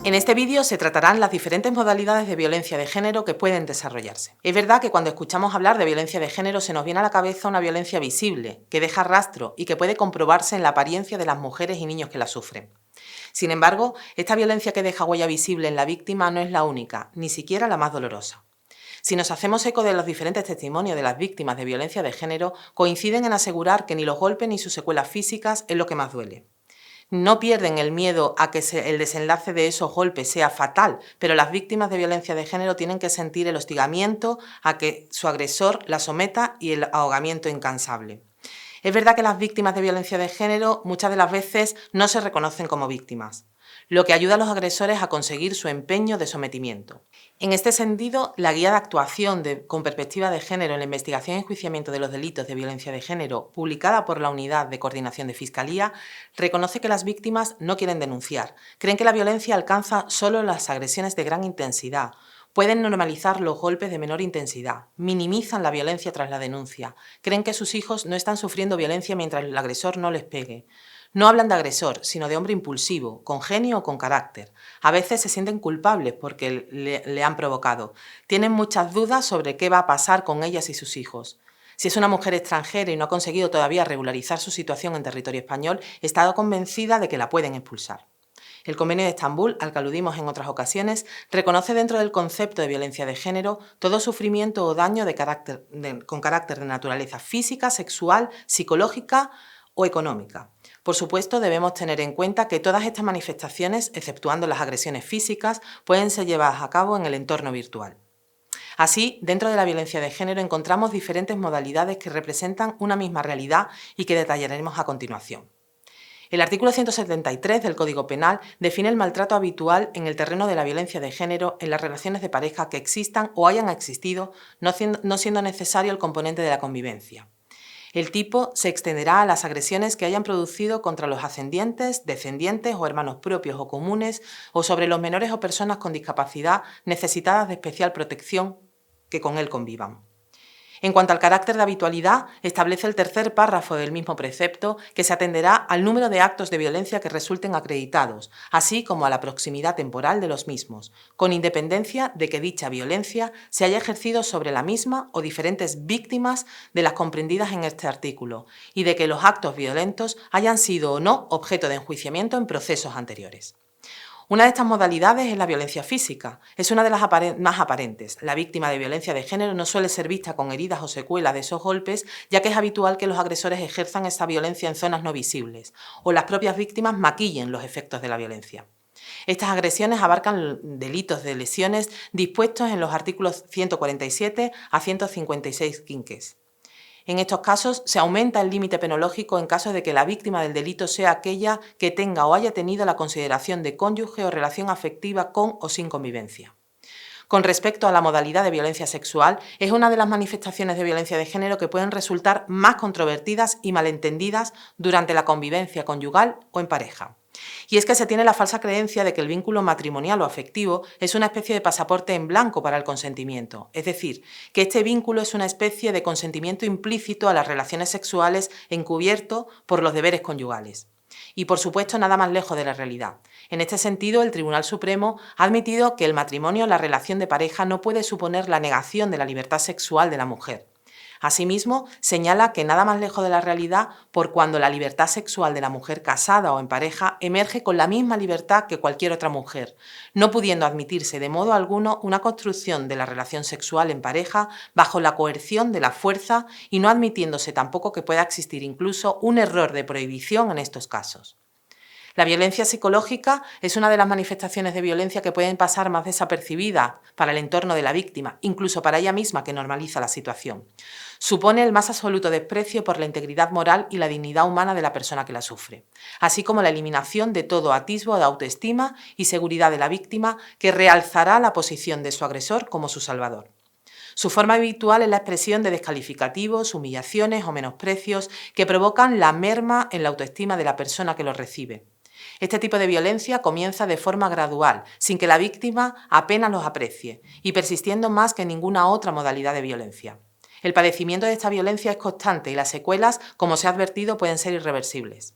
En este vídeo se tratarán las diferentes modalidades de violencia de género que pueden desarrollarse. Es verdad que cuando escuchamos hablar de violencia de género se nos viene a la cabeza una violencia visible, que deja rastro y que puede comprobarse en la apariencia de las mujeres y niños que la sufren. Sin embargo, esta violencia que deja huella visible en la víctima no es la única, ni siquiera la más dolorosa. Si nos hacemos eco de los diferentes testimonios de las víctimas de violencia de género, coinciden en asegurar que ni los golpes ni sus secuelas físicas es lo que más duele. No pierden el miedo a que el desenlace de esos golpes sea fatal, pero las víctimas de violencia de género tienen que sentir el hostigamiento a que su agresor la someta y el ahogamiento incansable. Es verdad que las víctimas de violencia de género muchas de las veces no se reconocen como víctimas, lo que ayuda a los agresores a conseguir su empeño de sometimiento. En este sentido, la guía de actuación con perspectiva de género en la investigación y enjuiciamiento de los delitos de violencia de género, publicada por la Unidad de Coordinación de Fiscalía, reconoce que las víctimas no quieren denunciar, creen que la violencia alcanza solo las agresiones de gran intensidad, pueden normalizar los golpes de menor intensidad, minimizan la violencia tras la denuncia, creen que sus hijos no están sufriendo violencia mientras el agresor no les pegue. No hablan de agresor, sino de hombre impulsivo, con genio o con carácter. A veces se sienten culpables porque le han provocado. Tienen muchas dudas sobre qué va a pasar con ellas y sus hijos. Si es una mujer extranjera y no ha conseguido todavía regularizar su situación en territorio español, está convencida de que la pueden expulsar. El Convenio de Estambul, al que aludimos en otras ocasiones, reconoce dentro del concepto de violencia de género todo sufrimiento o daño con carácter de naturaleza física, sexual, psicológica o económica. Por supuesto, debemos tener en cuenta que todas estas manifestaciones, exceptuando las agresiones físicas, pueden ser llevadas a cabo en el entorno virtual. Así, dentro de la violencia de género encontramos diferentes modalidades que representan una misma realidad y que detallaremos a continuación. El artículo 173 del Código Penal define el maltrato habitual en el terreno de la violencia de género en las relaciones de pareja que existan o hayan existido, no siendo necesario el componente de la convivencia. El tipo se extenderá a las agresiones que hayan producido contra los ascendientes, descendientes o hermanos propios o comunes o sobre los menores o personas con discapacidad necesitadas de especial protección que con él convivan. En cuanto al carácter de habitualidad, establece el tercer párrafo del mismo precepto que se atenderá al número de actos de violencia que resulten acreditados, así como a la proximidad temporal de los mismos, con independencia de que dicha violencia se haya ejercido sobre la misma o diferentes víctimas de las comprendidas en este artículo, y de que los actos violentos hayan sido o no objeto de enjuiciamiento en procesos anteriores. Una de estas modalidades es la violencia física. Es una de las más aparentes. La víctima de violencia de género no suele ser vista con heridas o secuelas de esos golpes, ya que es habitual que los agresores ejerzan esa violencia en zonas no visibles, o las propias víctimas maquillen los efectos de la violencia. Estas agresiones abarcan delitos de lesiones dispuestos en los artículos 147 a 156 quinques. En estos casos, se aumenta el límite penológico en caso de que la víctima del delito sea aquella que tenga o haya tenido la consideración de cónyuge o relación afectiva con o sin convivencia. Con respecto a la modalidad de violencia sexual, es una de las manifestaciones de violencia de género que pueden resultar más controvertidas y malentendidas durante la convivencia conyugal o en pareja. Y es que se tiene la falsa creencia de que el vínculo matrimonial o afectivo es una especie de pasaporte en blanco para el consentimiento, es decir, que este vínculo es una especie de consentimiento implícito a las relaciones sexuales encubierto por los deberes conyugales. Y por supuesto nada más lejos de la realidad. En este sentido, el Tribunal Supremo ha admitido que el matrimonio, la relación de pareja, no puede suponer la negación de la libertad sexual de la mujer. Asimismo, señala que nada más lejos de la realidad por cuando la libertad sexual de la mujer casada o en pareja emerge con la misma libertad que cualquier otra mujer, no pudiendo admitirse de modo alguno una construcción de la relación sexual en pareja bajo la coerción de la fuerza y no admitiéndose tampoco que pueda existir incluso un error de prohibición en estos casos. La violencia psicológica es una de las manifestaciones de violencia que pueden pasar más desapercibidas para el entorno de la víctima, incluso para ella misma que normaliza la situación. Supone el más absoluto desprecio por la integridad moral y la dignidad humana de la persona que la sufre, así como la eliminación de todo atisbo de autoestima y seguridad de la víctima que realzará la posición de su agresor como su salvador. Su forma habitual es la expresión de descalificativos, humillaciones o menosprecios que provocan la merma en la autoestima de la persona que los recibe. Este tipo de violencia comienza de forma gradual, sin que la víctima apenas los aprecie, y persistiendo más que ninguna otra modalidad de violencia. El padecimiento de esta violencia es constante y las secuelas, como se ha advertido, pueden ser irreversibles.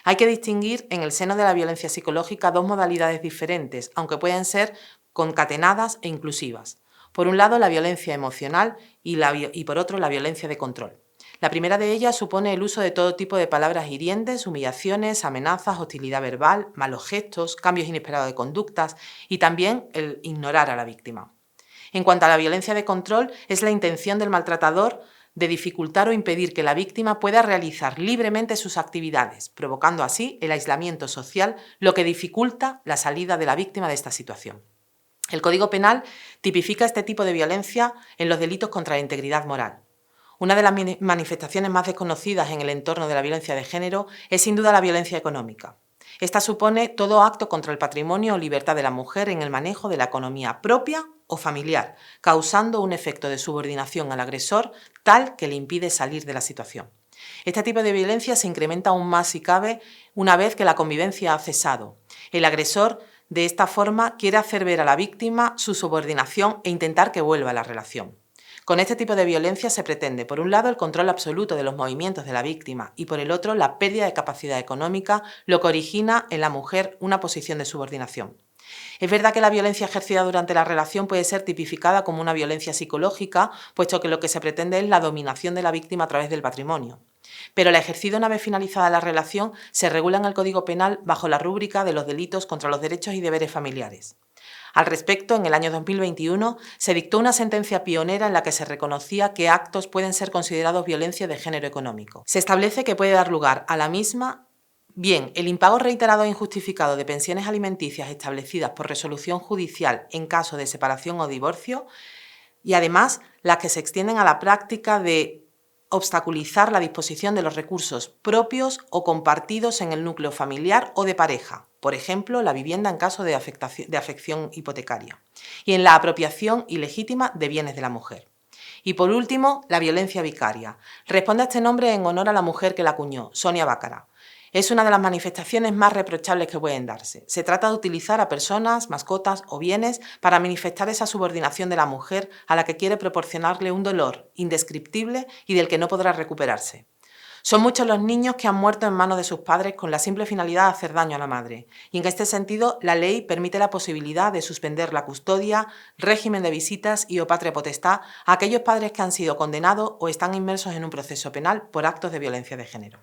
Hay que distinguir en el seno de la violencia psicológica dos modalidades diferentes, aunque pueden ser concatenadas e inclusivas. Por un lado, la violencia emocional y por otro, la violencia de control. La primera de ellas supone el uso de todo tipo de palabras hirientes, humillaciones, amenazas, hostilidad verbal, malos gestos, cambios inesperados de conductas y también el ignorar a la víctima. En cuanto a la violencia de control, es la intención del maltratador de dificultar o impedir que la víctima pueda realizar libremente sus actividades, provocando así el aislamiento social, lo que dificulta la salida de la víctima de esta situación. El Código Penal tipifica este tipo de violencia en los delitos contra la integridad moral. Una de las manifestaciones más desconocidas en el entorno de la violencia de género es sin duda la violencia económica. Esta supone todo acto contra el patrimonio o libertad de la mujer en el manejo de la economía propia o familiar, causando un efecto de subordinación al agresor tal que le impide salir de la situación. Este tipo de violencia se incrementa aún más si cabe una vez que la convivencia ha cesado. El agresor de esta forma quiere hacer ver a la víctima su subordinación e intentar que vuelva a la relación. Con este tipo de violencia se pretende, por un lado, el control absoluto de los movimientos de la víctima y, por el otro, la pérdida de capacidad económica, lo que origina en la mujer una posición de subordinación. Es verdad que la violencia ejercida durante la relación puede ser tipificada como una violencia psicológica, puesto que lo que se pretende es la dominación de la víctima a través del patrimonio. Pero la ejercida una vez finalizada la relación se regula en el Código Penal bajo la rúbrica de los delitos contra los derechos y deberes familiares. Al respecto, en el año 2021 se dictó una sentencia pionera en la que se reconocía que actos pueden ser considerados violencia de género económico. Se establece que puede dar lugar a la misma bien el impago reiterado e injustificado de pensiones alimenticias establecidas por resolución judicial en caso de separación o divorcio y además las que se extienden a la práctica de obstaculizar la disposición de los recursos propios o compartidos en el núcleo familiar o de pareja, por ejemplo, la vivienda en caso de afección hipotecaria, y en la apropiación ilegítima de bienes de la mujer. Y por último, la violencia vicaria. Responde a este nombre en honor a la mujer que la acuñó, Sonia Bácara. Es una de las manifestaciones más reprochables que pueden darse. Se trata de utilizar a personas, mascotas o bienes para manifestar esa subordinación de la mujer a la que quiere proporcionarle un dolor indescriptible y del que no podrá recuperarse. Son muchos los niños que han muerto en manos de sus padres con la simple finalidad de hacer daño a la madre. Y en este sentido, la ley permite la posibilidad de suspender la custodia, régimen de visitas y o patria potestad a aquellos padres que han sido condenados o están inmersos en un proceso penal por actos de violencia de género.